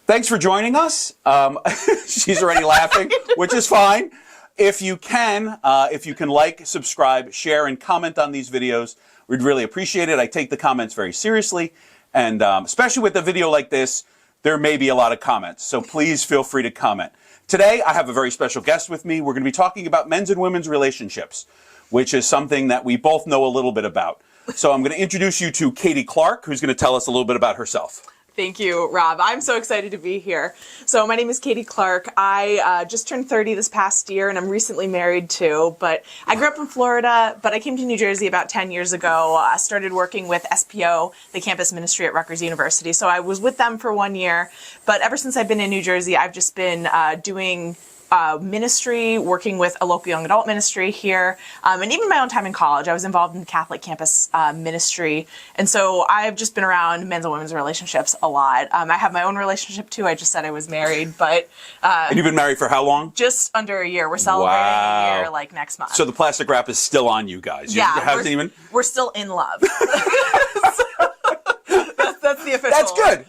Thanks for joining us. She's already laughing, which is fine. If you can like, subscribe, share, and comment on these videos, we'd really appreciate it. I take the comments very seriously, and especially with a video like this, there may be a lot of comments, so please feel free to comment. Today, I have a very special guest with me. We're going to be talking about men's and women's relationships, which is something that we both know a little bit about. So I'm going to introduce you to Katie Clark, who's going to tell us a little bit about herself. Thank you, Rob. I'm so excited to be here. So my name is Katie Clark. I just turned 30 this past year, and I'm recently married too. But I grew up in Florida, but I came to New Jersey about 10 years ago. I started working with SPO, the campus ministry at Rutgers University. So I was with them for 1 year. But ever since I've been in New Jersey, I've just been doing ministry, working with a local young adult ministry here, and even my own time in college. I was involved in the Catholic campus ministry, and so I've just been around men's and women's relationships a lot. I have my own relationship too. I just said I was married, but and you've been married for how long? Just under a year. We're celebrating a year like next month. So the plastic wrap is still on you guys. We're still in love. That's the official. That's good.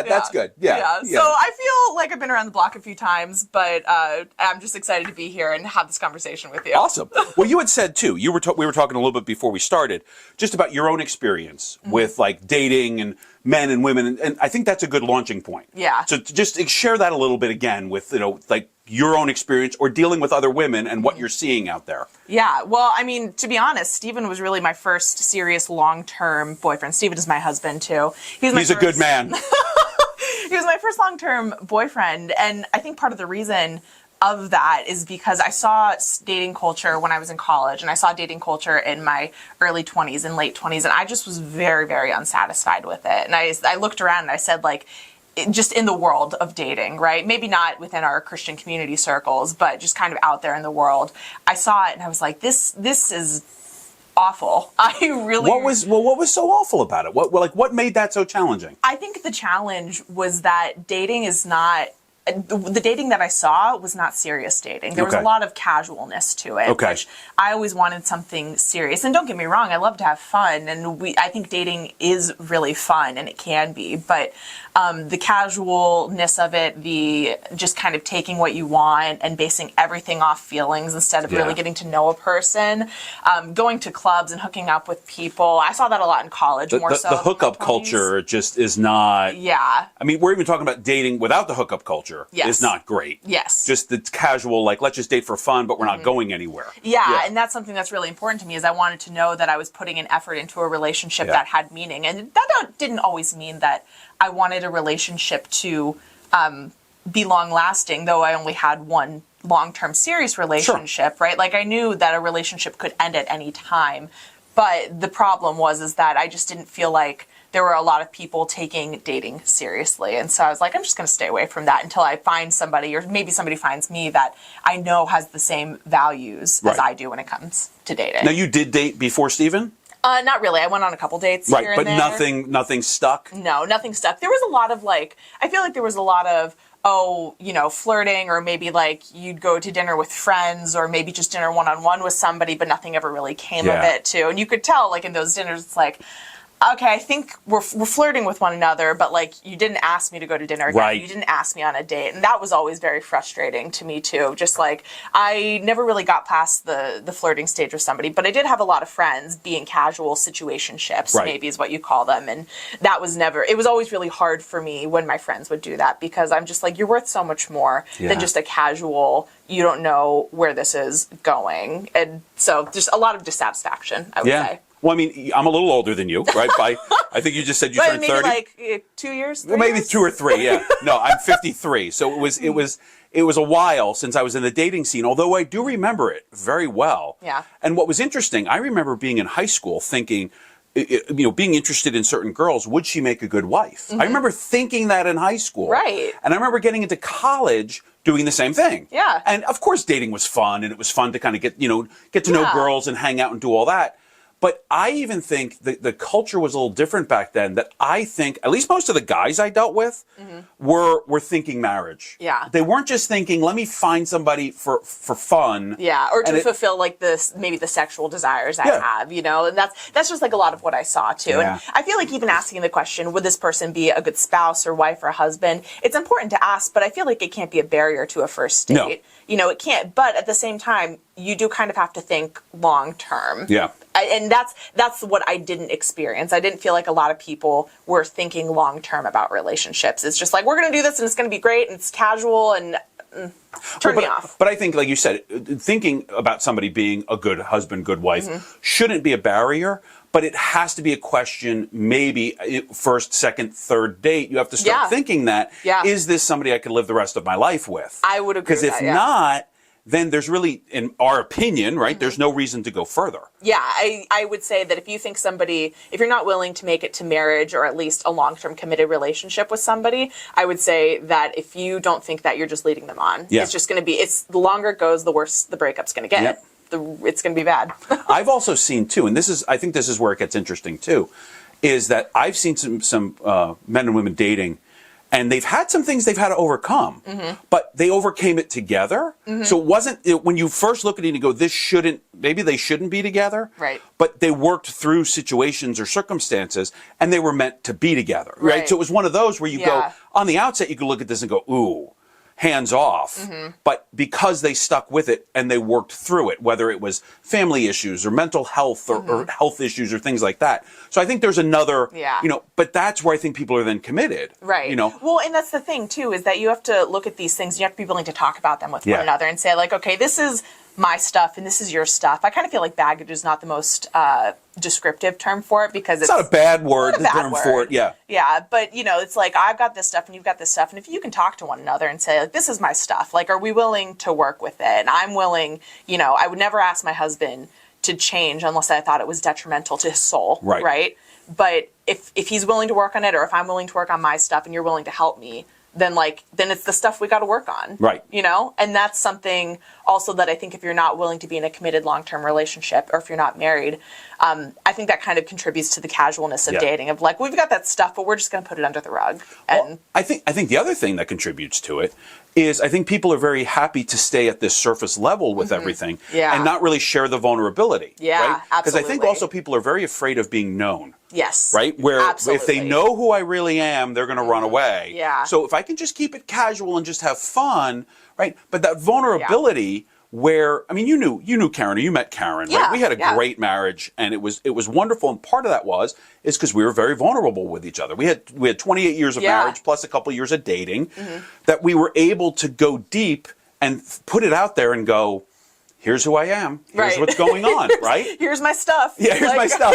That's good. Yeah. So I feel like I've been around the block a few times, but I'm just excited to be here and have this conversation with you. Awesome. Well, you had said too. We were talking a little bit before we started, just about your own experience with like dating and men and women, and I think that's a good launching point. Yeah. So just share that a little bit again with like your own experience or dealing with other women and what you're seeing out there. Yeah, well, I mean, to be honest, Stephen was really my first serious long-term boyfriend. Stephen is my husband, too. He's a good man. He was my first long-term boyfriend, and I think part of the reason of that is because I saw dating culture when I was in college, and I saw dating culture in my early 20s and late 20s, and I just was very, very unsatisfied with it. And I looked around and I said, like, just in the world of dating, right? Maybe not within our Christian community circles, but just kind of out there in the world. I saw it and I was like, this is awful. What was so awful about it? What made that so challenging? I think the challenge was that dating is not, the dating that I saw was not serious dating. There was a lot of casualness to it, which I always wanted something serious. And don't get me wrong, I love to have fun, and I think dating is really fun, and it can be, but the casualness of it, the just kind of taking what you want and basing everything off feelings instead of really getting to know a person, going to clubs and hooking up with people. I saw that a lot in college, more so. The hookup culture just is not. Yeah. I mean, we're even talking about dating without the hookup culture is not great. Yes. Just the casual, like, let's just date for fun, but we're not going anywhere. Yeah, and that's something that's really important to me, is I wanted to know that I was putting an effort into a relationship that had meaning. And that didn't always mean that I wanted a relationship to be long-lasting, though I only had one long-term serious relationship, right? Like, I knew that a relationship could end at any time, but the problem is that I just didn't feel like there were a lot of people taking dating seriously. And so I was like, I'm just going to stay away from that until I find somebody, or maybe somebody finds me that I know has the same values as I do when it comes to dating. Now, you did date before Stephen? Not really. I went on a couple dates here and there. But nothing stuck? No, nothing stuck. There was a lot of I feel like there was a lot of, flirting, or maybe like you'd go to dinner with friends, or maybe just dinner one-on-one with somebody, but nothing ever really came of it too. And you could tell, like, in those dinners, it's like, okay, I think we're flirting with one another, but like, you didn't ask me to go to dinner again. You didn't ask me on a date. And that was always very frustrating to me too. Just like, I never really got past the flirting stage with somebody, but I did have a lot of friends being casual situationships, maybe is what you call them. And that was it was always really hard for me when my friends would do that, because I'm just like, you're worth so much more than just a casual, you don't know where this is going. And so just a lot of dissatisfaction, I would say. Well, I mean, I'm a little older than you, right? I think you just said you turned 30. Maybe like 2 years, 3 well, maybe years? 2 or 3, yeah. No, I'm 53. So it was a while since I was in the dating scene, although I do remember it very well. Yeah. And what was interesting, I remember being in high school thinking, being interested in certain girls, would she make a good wife? I remember thinking that in high school. Right. And I remember getting into college doing the same thing. Yeah. And of course dating was fun, and it was fun to kind of get to know girls and hang out and do all that. But I even think the culture was a little different back then, that I think, at least most of the guys I dealt with were thinking marriage. Yeah. They weren't just thinking, let me find somebody for fun. Yeah, or And to fulfill like this, maybe the sexual desires I have, you know, and that's just like a lot of what I saw too. Yeah. And I feel like even asking the question, would this person be a good spouse or wife or husband? It's important to ask, but I feel like it can't be a barrier to a first date. No. You know, it can't. But at the same time, you do kind of have to think long term. Yeah. And that's what I didn't experience. I didn't feel like a lot of people were thinking long term about relationships. It's just like, we're going to do this and it's going to be great and it's casual and turn me off. But I think, like you said, thinking about somebody being a good husband, good wife shouldn't be a barrier. But it has to be a question, maybe first, second, third date. You have to start thinking that, is this somebody I could live the rest of my life with? I would agree with Because if not, then there's really, in our opinion, right, there's no reason to go further. Yeah, I would say that if you think somebody, if you're not willing to make it to marriage or at least a long-term committed relationship with somebody, I would say that if you don't think that, you're just leading them on. Yeah. It's just going to be, the longer it goes, the worse the breakup's going to get. Yep. It's going to be bad. I've also seen too, and I think this is where it gets interesting too, is that I've seen some men and women dating, and they've had some things they've had to overcome, but they overcame it together. So it wasn't, when you first look at it and you go, maybe they shouldn't be together. Right. But they worked through situations or circumstances, and they were meant to be together. Right. So it was one of those where you go, on the outset, you could look at this and go, ooh, hands off, but because they stuck with it and they worked through it, whether it was family issues or mental health or health issues or things like that. So I think there's another, but that's where I think people are then committed. Right. You know? Well, and that's the thing too, is that you have to look at these things, you have to be willing to talk about them with one another and say like, okay, this is my stuff and this is your stuff. I kind of feel like baggage is not the most descriptive term for it because it's not a bad word, not a bad term word. for it. Yeah. Yeah, but you know, it's like I've got this stuff and you've got this stuff, and if you can talk to one another and say like, this is my stuff, like, are we willing to work with it? And I'm willing, you know, I would never ask my husband to change unless I thought it was detrimental to his soul. Right. But if he's willing to work on it, or if I'm willing to work on my stuff and you're willing to help me, then it's the stuff we got to work on. Right. You know? And that's something also that I think if you're not willing to be in a committed long-term relationship, or if you're not married, I think that kind of contributes to the casualness of dating, of like, we've got that stuff, but we're just going to put it under the rug. And well, I think the other thing that contributes to it is I think people are very happy to stay at this surface level with everything and not really share the vulnerability. Yeah, right? Because I think absolutely. also people are very afraid of being known. Yes. Right? Where absolutely. if they know who I really am, they're going to run away. Yeah. So if I can just keep it casual and just have fun, right? But that vulnerability where, I mean, you knew Karen, or you met Karen, right? We had a great marriage and it was wonderful. And part of that is because we were very vulnerable with each other. We had 28 years of marriage plus a couple of years of dating that we were able to go deep and put it out there and go, here's who I am. Here's what's going on, right? Here's my stuff. Yeah, here's my stuff.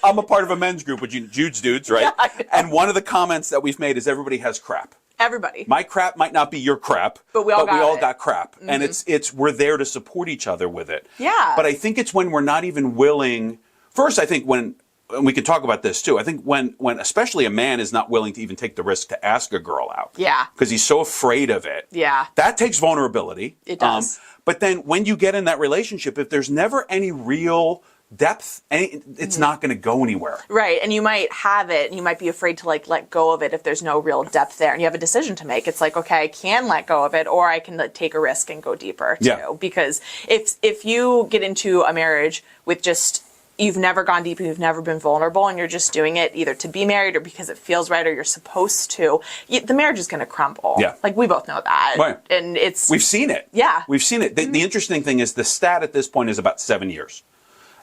I'm a part of a men's group with Jude's dudes, right? Yeah, and one of the comments that we've made is everybody has crap. Everybody. My crap might not be your crap, but we all got crap. And it's we're there to support each other with it. Yeah. But I think it's when we're not even willing. First, I think and we can talk about this too. I think when especially a man is not willing to even take the risk to ask a girl out. Yeah. Because he's so afraid of it. Yeah. That takes vulnerability. It does. But then when you get in that relationship, if there's never any real depth, it's not going to go anywhere. Right. And you might have it and you might be afraid to like let go of it if there's no real depth there, and you have a decision to make. It's like, okay, I can let go of it, or I can take a risk and go deeper too. Yeah. Because if you get into a marriage with just, you've never gone deep, you've never been vulnerable, and you're just doing it either to be married or because it feels right or you're supposed to, the marriage is going to crumble. Yeah. Like, we both know that. Right. And we've seen it. Yeah. We've seen it. The interesting thing is the stat at this point is about 7 years.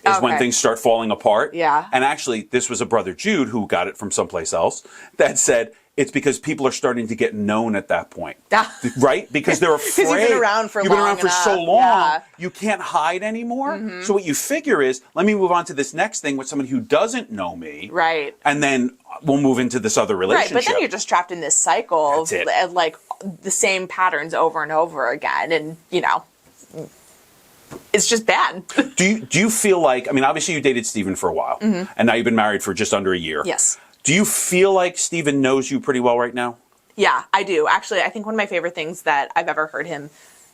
Is when things start falling apart. Yeah. And actually, this was a brother Jude who got it from someplace else that said it's because people are starting to get known at that point. Right? Because they're afraid. Because you've been around for so long, yeah. you can't hide anymore. So what you figure is, let me move on to this next thing with someone who doesn't know me. Right. And then we'll move into this other relationship. Right, but then you're just trapped in this cycle That's it. of like the same patterns over and over again. And, you know, it's just bad. Do you feel like, I mean, obviously you dated Stephen for a while, and now you've been married for just under a year. Yes. Do you feel like Stephen knows you pretty well right now? Yeah, I do. Actually, I think one of my favorite things that I've ever heard him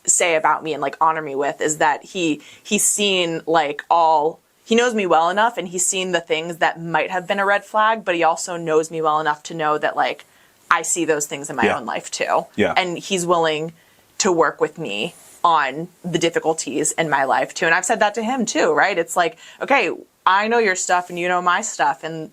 say about me and like honor me with is that he's seen like all, he knows me well enough and he's seen the things that might have been a red flag, but he also knows me well enough to know that like I see those things in my own life too. Yeah. And he's willing to work with me on the difficulties in my life too. And I've said that to him too, right? It's like, okay, I know your stuff and you know my stuff, and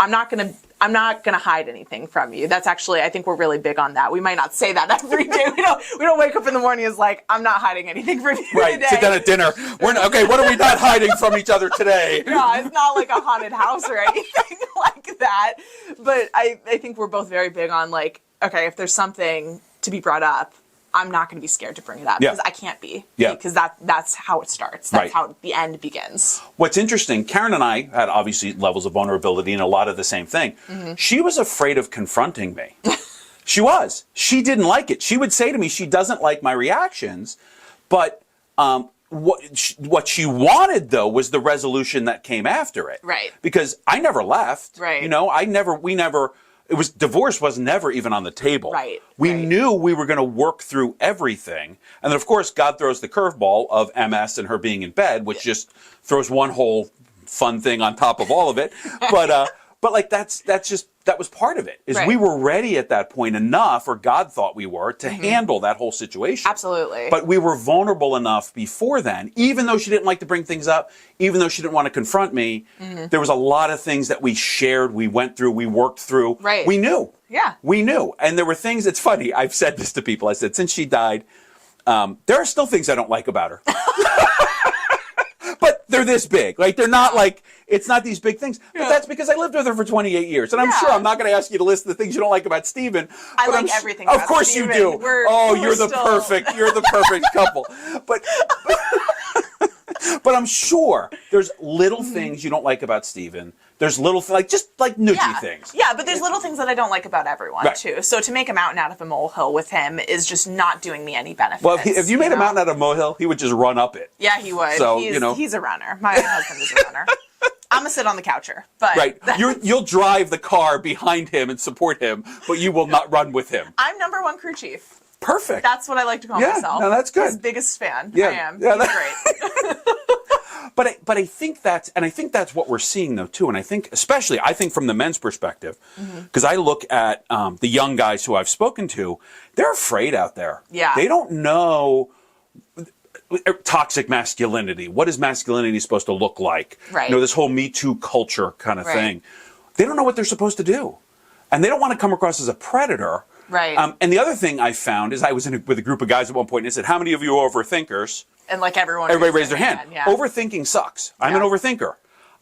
I'm not gonna hide anything from you. That's actually, I think we're really big on that. We might not say that every day. We don't wake up in the morning as like, I'm not hiding anything from you today. Sit down at dinner. Okay, what are we not hiding from each other today? No, it's not like a haunted house or anything like that. But I think we're both very big on like, okay, if there's something to be brought up, I'm not going to be scared to bring it up because I can't be. Yeah. Because that's how it starts. That's how the end begins. What's interesting, Karen and I had obviously levels of vulnerability and a lot of the same thing. Mm-hmm. She was afraid of confronting me. She was. She didn't like it. She would say to me she doesn't like my reactions, but what she wanted though was the resolution that came after it. Right. Because I never left. Right. You know, divorce was never even on the table. Right. We knew we were going to work through everything. And then, of course, God throws the curveball of MS and her being in bed, which just throws one whole fun thing on top of all of it. But like, that was part of it, is we were ready at that point enough, or God thought we were, to handle that whole situation. Absolutely. But we were vulnerable enough before then, even though she didn't like to bring things up, even though she didn't want to confront me, there was a lot of things that we shared, we went through, we worked through. Right. We knew. Yeah. We knew. And there were things, it's funny, I've said this to people, I said, since she died, there are still things I don't like about her. But they're this big. Like, they're not like, it's not these big things. But that's because I lived with her for 28 years. And I'm sure I'm not going to ask you to list the things you don't like about Steven. I like everything Of about course Steven. you do. You're the perfect couple. But I'm sure there's little things you don't like about Steven. There's little, just nudgy things. Yeah, but there's little things that I don't like about everyone, too. So to make a mountain out of a molehill with him is just not doing me any benefits. Well, if you made a mountain out of a molehill, he would just run up it. Yeah, he would. So, he's a runner. My husband is a runner. I'm going to sit on the coucher. But right. You'll drive the car behind him and support him, but you will not run with him. I'm number one crew chief. Perfect. That's what I like to call myself. No, that's good. His biggest fan. Yeah. I am. Yeah, He's great. But I think that's what we're seeing though too, and I think from the men's perspective, because I look at the young guys who I've spoken to, they're afraid out there. Yeah. They don't know toxic masculinity. What is masculinity supposed to look like? Right. This whole Me Too culture kind of thing. They don't know what they're supposed to do, and they don't want to come across as a predator. Right. And the other thing I found is I was with a group of guys at one point and I said, "How many of you are overthinkers?" And like everybody raised their hand. Yeah. Overthinking sucks. I'm an overthinker.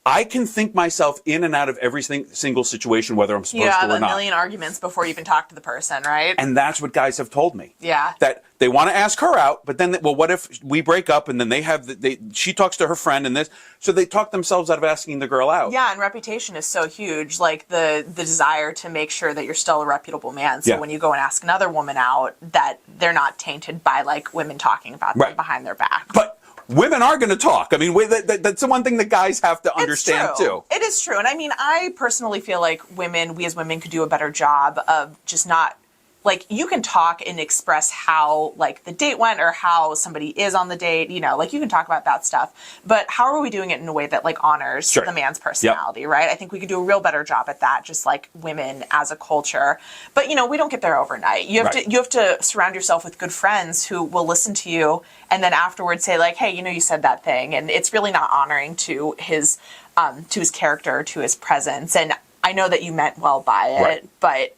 I can think myself in and out of every single situation, whether I'm supposed to or not. You have a million arguments before you even talk to the person, right? And that's what guys have told me. Yeah. That they want to ask her out, but then, what if we break up and then she talks to her friend and this, so they talk themselves out of asking the girl out. Yeah, and reputation is so huge. Like the desire to make sure that you're still a reputable man. So when you go and ask another woman out, that they're not tainted by like women talking about them behind their back. But women are going to talk. I mean, that's the one thing that guys have to understand too. It is true. And I mean, I personally feel like we as women could do a better job of just not, like, you can talk and express how, like, the date went or how somebody is on the date, like, you can talk about that stuff. But how are we doing it in a way that, like, honors the man's personality, right? I think we could do a real better job at that, just like women as a culture. But, we don't get there overnight. You have to surround yourself with good friends who will listen to you and then afterwards say, like, hey, you said that thing. And it's really not honoring to his character, to his presence. And I know that you meant well by it, but,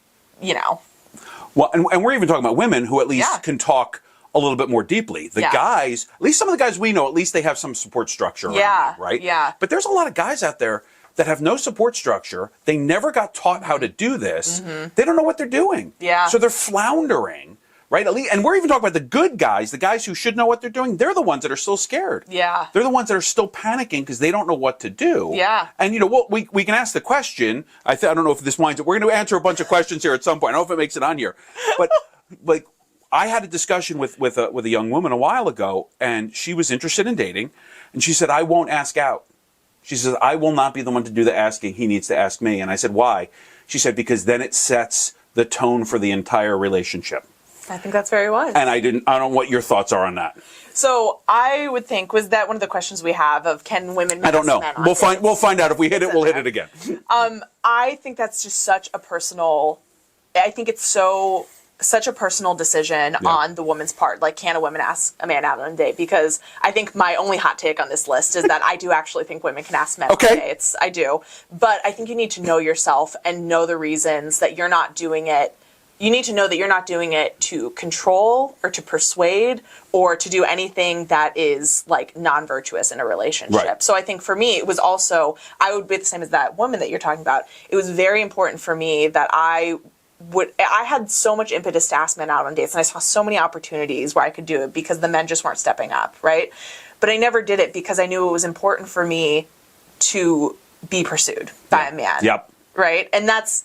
Well, and we're even talking about women who at least can talk a little bit more deeply. The guys, at least some of the guys we know, at least they have some support structure around them, right? Yeah. But there's a lot of guys out there that have no support structure. They never got taught how to do this. They don't know what they're doing. Yeah. So they're floundering, right? At least, and we're even talking about the good guys, the guys who should know what they're doing. They're the ones that are still scared. Yeah. They're the ones that are still panicking because they don't know what to do. Yeah. And we can ask the question. I don't know if this winds up. We're going to answer a bunch of questions here at some point. I don't know if it makes it on here, but like I had a discussion with a young woman a while ago, and she was interested in dating, and she said, "I won't ask out." She says, "I will not be the one to do the asking. He needs to ask me." And I said, "Why?" She said, "Because then it sets the tone for the entire relationship." I think that's very wise. And I don't know what your thoughts are on that. So I would think, was that one of the questions we have of can women? I don't know. Men on We'll dates? find out. If we hit it, we'll hit it again. I think that's just such a personal. I think it's such a personal decision on the woman's part. Like, can a woman ask a man out on a date? Because I think my only hot take on this list is that I do actually think women can ask men on dates. I do. But I think you need to know yourself and know the reasons that you're not doing it. You need to know that you're not doing it to control or to persuade or to do anything that is like non-virtuous in a relationship. Right. So I think for me, it was also, I would be the same as that woman that you're talking about. It was very important for me that I had so much impetus to ask men out on dates, and I saw so many opportunities where I could do it because the men just weren't stepping up, right? But I never did it because I knew it was important for me to be pursued by a man. Yep. Right? And that's,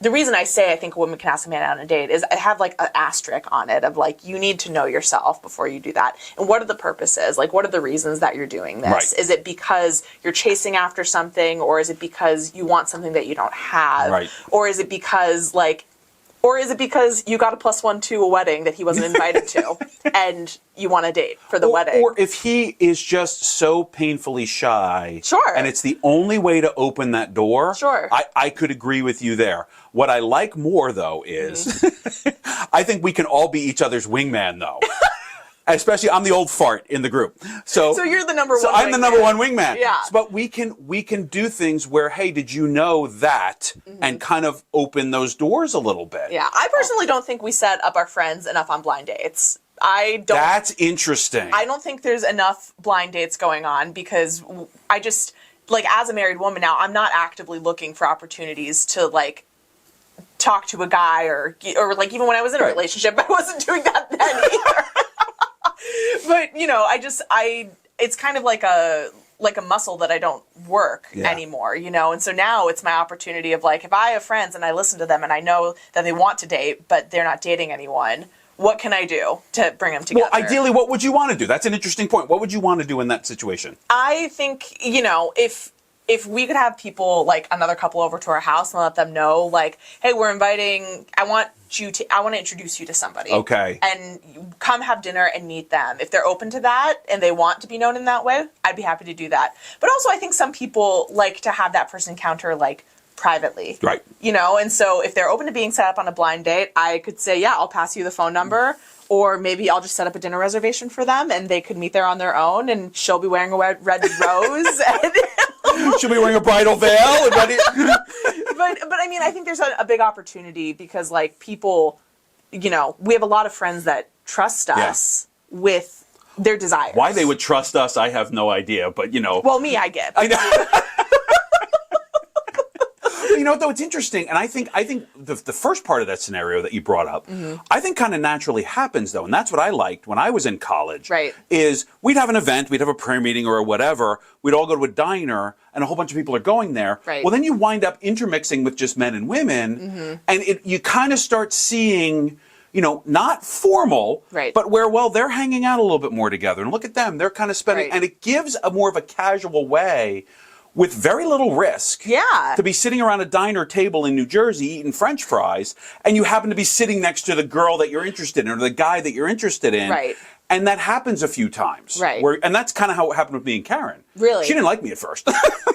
the reason I say I think a woman can ask a man out on a date is I have like an asterisk on it of like, you need to know yourself before you do that. And what are the purposes? Like, what are the reasons that you're doing this? Right. Is it because you're chasing after something, or is it because you want something that you don't have? Right. Or is it because you got a +1 to a wedding that he wasn't invited to and you want a date for the wedding? Or if he is just so painfully shy. Sure. And it's the only way to open that door. Sure. I could agree with you there. What I like more, though, is I think we can all be each other's wingman, though. Especially, I'm the old fart in the group. So you're the number one. So I'm the number one wingman. Yeah. But we can do things where, hey, did you know that? And kind of open those doors a little bit. Yeah. I personally don't think we set up our friends enough on blind dates. That's interesting. I don't think there's enough blind dates going on because I just, like, as a married woman now, I'm not actively looking for opportunities to, like, talk to a guy or like, even when I was in a relationship, I wasn't doing that then either. But, it's kind of like a muscle that I don't work anymore, and so now it's my opportunity of like, if I have friends and I listen to them and I know that they want to date, but they're not dating anyone, what can I do to bring them together? Well, ideally, what would you want to do? That's an interesting point. What would you want to do in that situation? I think, if we could have people, like another couple over to our house and let them know, like, hey, I want to introduce you to somebody. Okay. And come have dinner and meet them. If they're open to that and they want to be known in that way, I'd be happy to do that. But also I think some people like to have that first encounter, like, privately. Right. And so if they're open to being set up on a blind date, I could say, yeah, I'll pass you the phone number. Or maybe I'll just set up a dinner reservation for them and they could meet there on their own, and she'll be wearing a red rose. She'll be wearing a bridal veil. And ready. But I mean, I think there's a big opportunity because, like, people, we have a lot of friends that trust us with their desires. Why they would trust us, I have no idea. But, Well, me, I get. I know. Though, it's interesting, and I think the first part of that scenario that you brought up, I think kind of naturally happens, though, and that's what I liked when I was in college. Right. Is we'd have an event, we'd have a prayer meeting or whatever, we'd all go to a diner, and a whole bunch of people are going there. Right. Well, then you wind up intermixing with just men and women, and you kind of start seeing, not formal, right, but where, well, they're hanging out a little bit more together, and look at them, they're kind of spending, and it gives a more of a casual way with very little risk, to be sitting around a diner table in New Jersey eating French fries, and you happen to be sitting next to the girl that you're interested in or the guy that you're interested in. Right. And that happens a few times. Right. And that's kind of how it happened with me and Karen. Really? She didn't like me at first.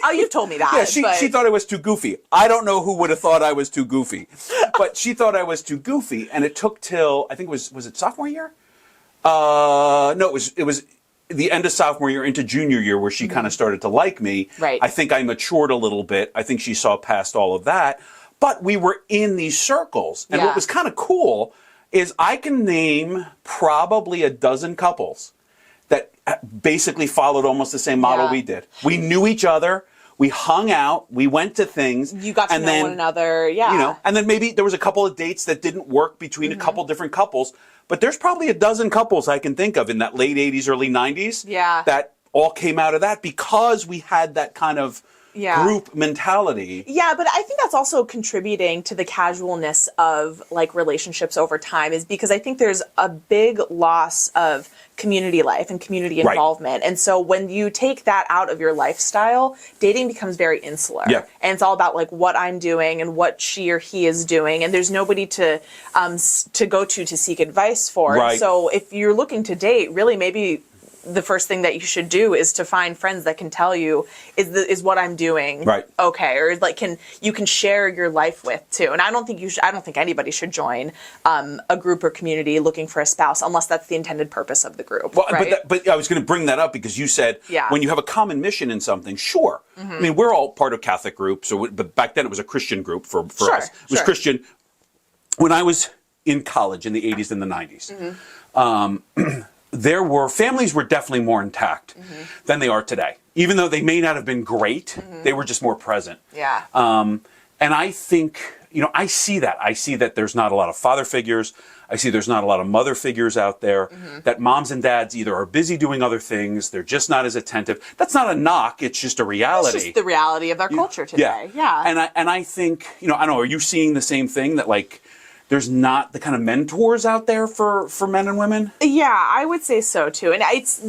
Oh, you've told me that. Yeah, she thought I was too goofy. I don't know who would have thought I was too goofy. But she thought I was too goofy, and it took till, I think was it sophomore year? No, it was the end of sophomore year into junior year where she kind of started to like me. Right. I think I matured a little bit. I think she saw past all of that. But we were in these circles. And what was kind of cool is I can name probably a dozen couples that basically followed almost the same model we did. We knew each other. We hung out. We went to things. You got to know one another. Yeah. And then maybe there was a couple of dates that didn't work between a couple different couples. But there's probably a dozen couples I can think of in that late 80s, early 90s that all came out of that because we had that kind of group mentality. Yeah, but I think that's also contributing to the casualness of like relationships over time, is because I think there's a big loss of community life and community involvement. And so when you take that out of your lifestyle, dating becomes very insular. Yeah. And it's all about like what I'm doing and what she or he is doing. And there's nobody to go to seek advice for. Right. So if you're looking to date, really maybe the first thing that you should do is to find friends that can tell you, is what I'm doing okay, or like you can share your life with too. And I don't think anybody should join a group or community looking for a spouse unless that's the intended purpose of the group. Well, right? but I was going to bring that up because you said when you have a common mission in something, sure. I mean, we're all part of Catholic groups, but back then it was a Christian group for us. It was Christian. When I was in college in the 80s and the 90s, families were definitely more intact than they are today. Even though they may not have been great, they were just more present. Yeah. And I think, I see that. I see that there's not a lot of father figures. I see there's not a lot of mother figures out there, that moms and dads either are busy doing other things, they're just not as attentive. That's not a knock, it's just a reality. It's just the reality of our culture today. Yeah. And I think, I don't know, are you seeing the same thing, that like there's not the kind of mentors out there for men and women? Yeah, I would say so too. And it's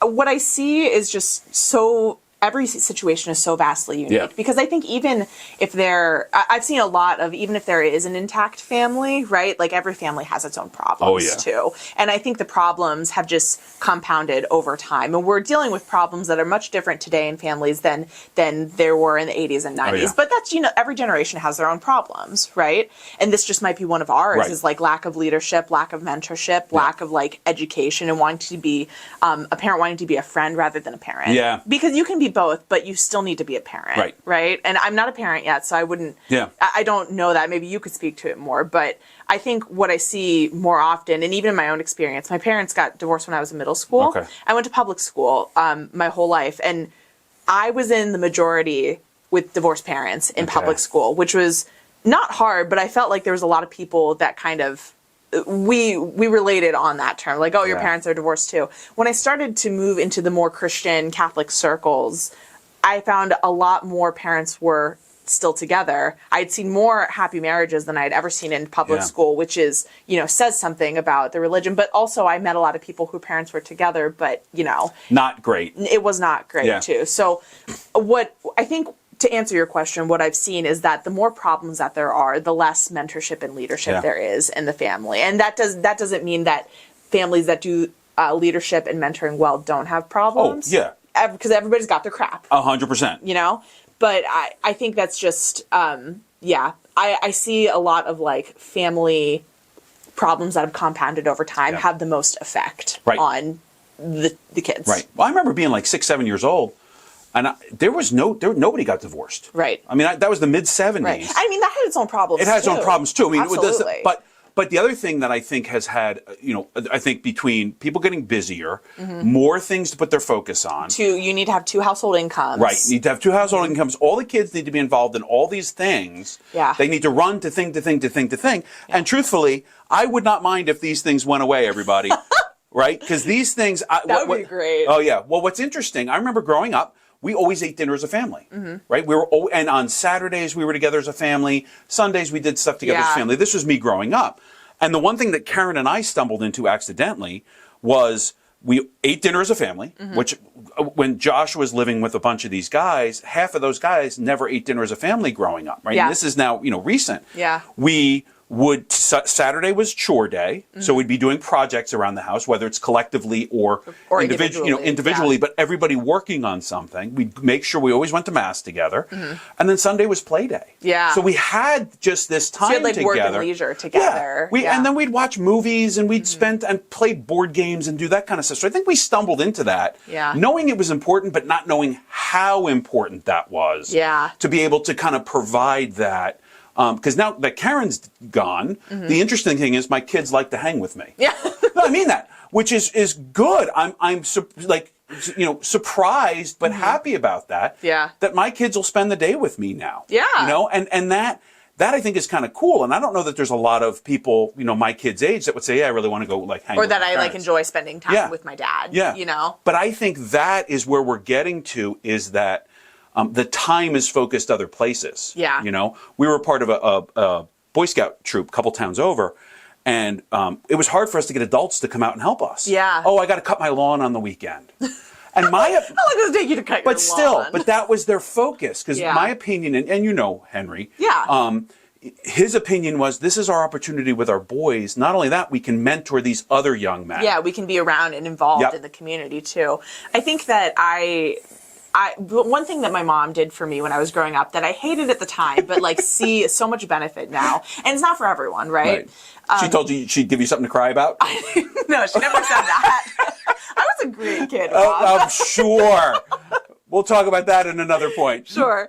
what I see is just so, every situation is so vastly unique, because I think even if I've seen a lot of, even if there is an intact family, right? Like every family has its own problems too. And I think the problems have just compounded over time. And we're dealing with problems that are much different today in families than there were in the 80s and 90s. But that's, every generation has their own problems, right? And this just might be one of ours, is like lack of leadership, lack of mentorship, lack of like education, and wanting to be a parent wanting to be a friend rather than a parent. Yeah. Because you can be both, but you still need to be a parent, right? And I'm not a parent yet, so I wouldn't. Yeah. I don't know that. Maybe you could speak to it more, but I think what I see more often, and even in my own experience, my parents got divorced when I was in middle school. Okay. I went to public school my whole life, and I was in the majority with divorced parents in public school, which was not hard, but I felt like there was a lot of people that kind of we related on that term, like, oh, your parents are divorced too. When I started to move into the more Christian Catholic circles, I found a lot more parents were still together. I'd seen more happy marriages than I'd ever seen in public school, which is, says something about the religion. But also I met a lot of people whose parents were together, but, not great. It was not great too. So what I think, to answer your question, what I've seen is that the more problems that there are, the less mentorship and leadership there is in the family. And that doesn't mean that families that do leadership and mentoring well don't have problems. Oh, yeah. Because everybody's got their crap. 100%. But I think that's just, I see a lot of like family problems that have compounded over time have the most effect on the kids. Right. Well, I remember being like 6, 7 years old. And nobody got divorced. Right. I mean, that was the mid-'70s. Right. I mean, that had its own problems. It has its own problems too. I mean, absolutely. But the other thing that I think has had, I think between people getting busier, more things to put their focus on. You need to have 2 household incomes. Right. You need to have 2 household incomes. All the kids need to be involved in all these things. Yeah. They need to run to thing to thing to thing to thing. Yeah. And truthfully, I would not mind if these things went away, everybody. Right? Because these things. That would be great. Oh, yeah. Well, what's interesting, I remember growing up, we always ate dinner as a family, right? And on Saturdays we were together as a family. Sundays we did stuff together as a family. This was me growing up. And the one thing that Karen and I stumbled into accidentally was we ate dinner as a family, which when Josh was living with a bunch of these guys, half of those guys never ate dinner as a family growing up, right? Yeah. And this is now, recent. Yeah. Saturday was chore day, so we'd be doing projects around the house, whether it's collectively or individually, but everybody working on something. We'd make sure we always went to mass together, and then Sunday was play day. Yeah. So we had just this time you had, like, together. work and leisure together. Yeah. And then we'd watch movies, and we'd spend and play board games and do that kind of stuff. So I think we stumbled into that, knowing it was important, but not knowing how important that was. Yeah. To be able to kind of provide that. Because now that Karen's gone, the interesting thing is my kids like to hang with me. Yeah. No, I mean that, which is good. I'm surprised but happy about that. Yeah. That my kids will spend the day with me now. Yeah. And that I think is kind of cool. And I don't know that there's a lot of people, my kids' age that would say, yeah, I really want to go like hang or with that my I parents. like enjoy spending time with my dad. Yeah. But But I think that is where we're getting to, is that the time is focused other places. Yeah. You know, we were part of a Boy Scout troop a couple towns over, and it was hard for us to get adults to come out and help us. Yeah. Oh, I got to cut my lawn on the weekend. And my, How long does it take you to cut your but still, lawn? but that was their focus, because Yeah. my opinion, and you know Henry, Yeah. his opinion was, this is our opportunity with our boys. Not only that, we can mentor these other young men. Yeah, we can be around and involved Yep. in the community too. I think that one thing that my mom did for me when I was growing up that I hated at the time, but like see so much benefit now, and it's not for everyone, right? She told you she'd give you something to cry about? No, she never said that. I was a great kid, Mom. Oh, I'm sure. We'll talk about that in another point. Sure.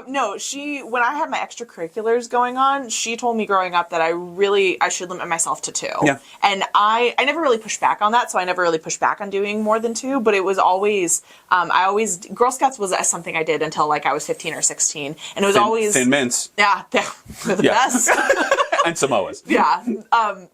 No, when I had my extracurriculars going on, she told me growing up that I should limit myself to 2. Yeah. And I never really pushed back on that, so I never really pushed back on doing more than 2, but it was always, Girl Scouts was something I did until like I was 15 or 16, and it was always... Thin mints. Yeah, they're the best. And Samoas. Yeah.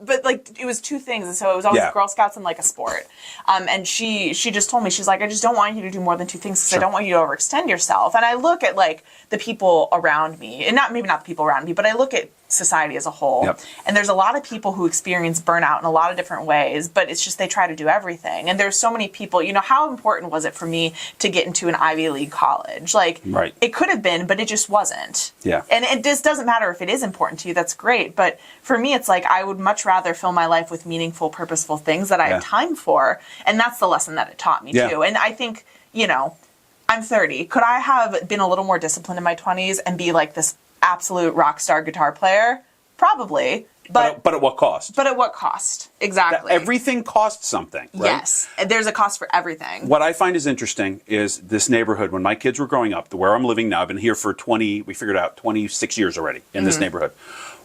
But like it was 2 things, and so it was always Yeah. Girl Scouts and like a sport. And she just told me, she's like, I just don't want you to do more than 2 things because I don't want you to overextend yourself. And I look at like the people around me, and maybe not the people around me, but I look at society as a whole. Yep. And there's a lot of people who experience burnout in a lot of different ways, but it's just they try to do everything. And there's so many people, how important was it for me to get into an Ivy League college? Like, Right. It could have been, but it just wasn't. Yeah. And it just doesn't matter if it is important to you, that's great. But for me, it's like I would much rather fill my life with meaningful, purposeful things that I have time for. And that's the lesson that it taught me Yeah. too. And I think, I'm 30. Could I have been a little more disciplined in my 20s and be like this absolute rock star guitar player? Probably. But at what cost? But at what cost? Exactly. Everything costs something, right? Yes. There's a cost for everything. What I find is interesting is this neighborhood. When my kids were growing up, where I'm living now, I've been here for 26 years already in this neighborhood.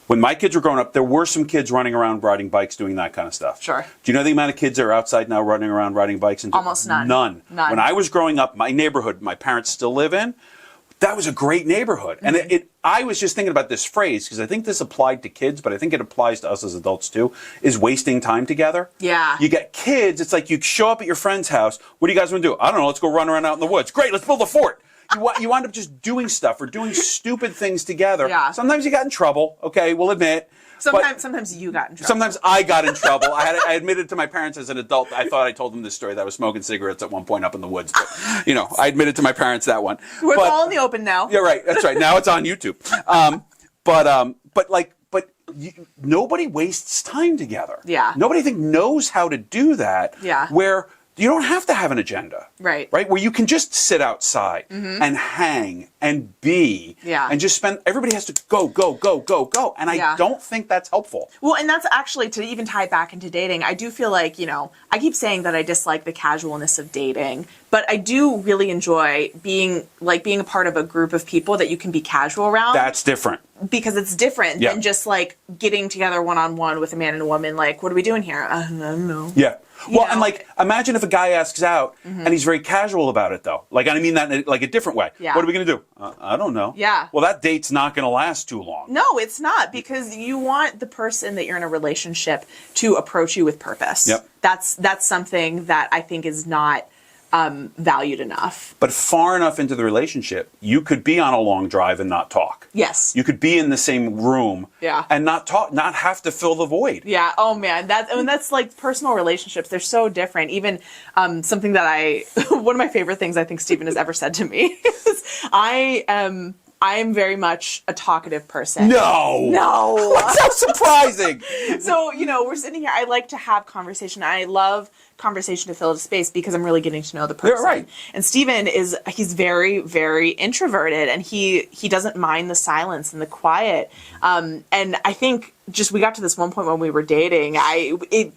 When my kids were growing up, there were some kids running around riding bikes, doing that kind of stuff. Sure. Do you know the amount of kids that are outside now running around riding bikes? Almost none. None. None. When I was growing up, my neighborhood, my parents still live in, that was a great neighborhood. And I was just thinking about this phrase, because I think this applied to kids, but I think it applies to us as adults too, is wasting time together. Yeah. You get kids, it's like you show up at your friend's house. What do you guys want to do? I don't know, let's go run around out in the woods. Great, let's build a fort. You wind up just doing stuff or doing stupid things together. Yeah. Sometimes you got in trouble, okay, we'll admit. Sometimes you got in trouble. Sometimes I got in trouble. I admitted to my parents as an adult. I thought I told them this story that I was smoking cigarettes at one point up in the woods. But, I admitted to my parents that one. We're all in the open now. Yeah, right. That's right. Now it's on YouTube. Nobody wastes time together. Yeah. Nobody knows how to do that. Yeah. Where you don't have to have an agenda. Right. Right? Where you can just sit outside and hang and be. Yeah. And just everybody has to go, go, go, go, go. And I don't think that's helpful. Well, and that's actually, to even tie it back into dating, I do feel like, I keep saying that I dislike the casualness of dating, but I do really enjoy being a part of a group of people that you can be casual around. That's different. Because it's different than just like getting together one-on-one with a man and a woman. Like, what are we doing here? I don't know. Yeah. Well, and imagine if a guy asks out and he's very casual about it, though. Like, I mean that in like a different way. Yeah. What are we going to do? I don't know. Yeah. Well, that date's not going to last too long. No, it's not, because you want the person that you're in a relationship to approach you with purpose. Yep. That's something that I think is not valued enough. But far enough into the relationship, you could be on a long drive and not talk. Yes. You could be in the same room and not talk, not have to fill the void. Yeah. Oh man, that's like personal relationships. They're so different. Even something that one of my favorite things I think Stephen has ever said to me is I am very much a talkative person. No. That's so surprising. So, we're sitting here. I like to have conversation. I love conversation to fill a space because I'm really getting to know the person. Yeah, right. And Stephen he's very, very introverted, and he doesn't mind the silence and the quiet. And I think we got to this one point when we were dating. It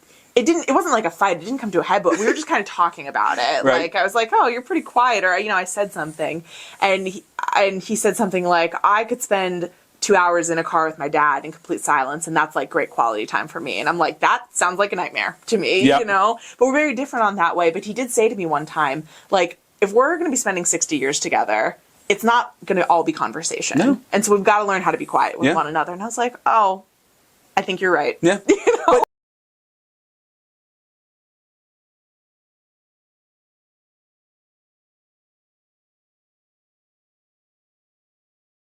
wasn't like a fight. It didn't come to a head, but we were just kind of talking about it. Right. Like, I was like, oh, you're pretty quiet. Or, I said something. And he said something like, I could spend 2 hours in a car with my dad in complete silence, and that's like great quality time for me. And I'm like, that sounds like a nightmare to me, Yep. But we're very different on that way. But he did say to me one time, like, if we're going to be spending 60 years together, it's not going to all be conversation. No. And so we've got to learn how to be quiet with one another. And I was like, oh, I think you're right. Yeah.